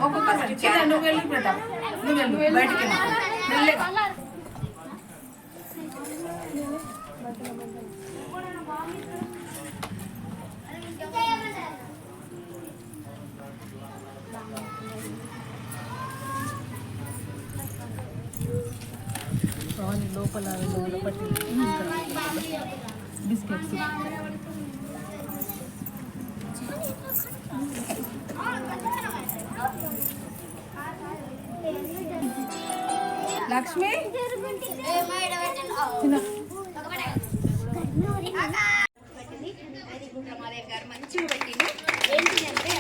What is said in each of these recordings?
ఒక్కొక్కసారి నువ్వు వెళ్ళి పెట్టావు, నువ్వు వెళ్ళు బయటికి లోపల బిస్కెట్స్ లక్ష్మి మంచిగా పెట్టింది. ఏంటి అంటే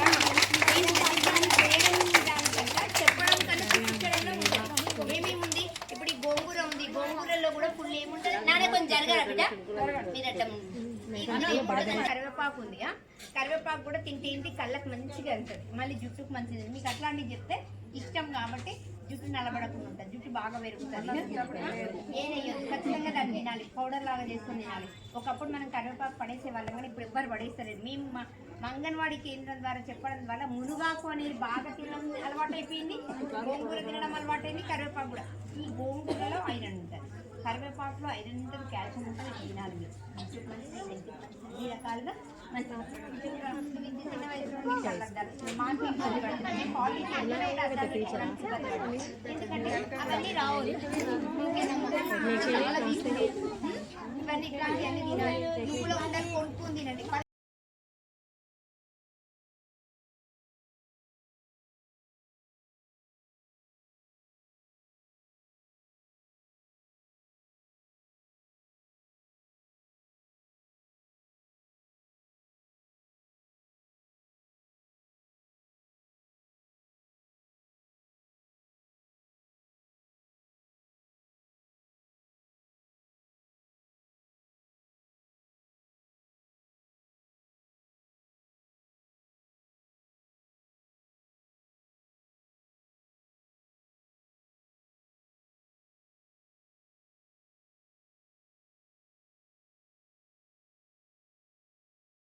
చెప్పడం కన్నా చూపించడంలో ఏమేముంది. ఇప్పుడు ఈ గోంగూర ఉంది, గోంగూరలో కూడా ఫుల్ ఏముంటుంది. నానే కొంచెం జరగాల బిడ్డ మీరట్టం. కరివేపాకు ఉంది, కరివేపాకు కూడా తింటే ఏంటి కళ్ళకి మంచిగా వెళ్తుంది, మళ్ళీ జుట్టుకు మంచిది. మీకు అట్లాంటివి చెప్తే ఇష్టం కాబట్టి జుట్టు నలబడకుండా ఉంటుంది, జుట్టు బాగా పెరుగుతుంది. ఏనయ్యదు ఖచ్చితంగా దాన్ని తినాలి, పౌడర్ లాగా చేసుకొని తినాలి. ఒకప్పుడు మనం కరివేపాకు పడేసే వాళ్ళం కానీ ఇప్పుడు ఎవ్వరు పడేస్తలేదు. మేము అంగన్వాడీ కేంద్రం ద్వారా చెప్పడం వల్ల మునుగాకు అనేది బాగా తినడం అలవాటు అయిపోయింది, గోంగూర తినడం అలవాటైంది, కరివేపాకు కూడా. ఈ గోంగూరలో ఐరన్ ఉంటుంది, కరివేపాకులో ఐరన్ ఉంటుంది, కాల్షియం ఉంటుంది. తినాలి మీరు మంచిది, అన్ని రకాలుగా మంచిగా. చిన్న వయసులో ఎందుకంటే అవన్నీ రావు, ఇవన్నీ ఇట్లాంటివన్నీ తినాలి. నువ్వులో ఉండాలి, కొనుక్కొని తినండి.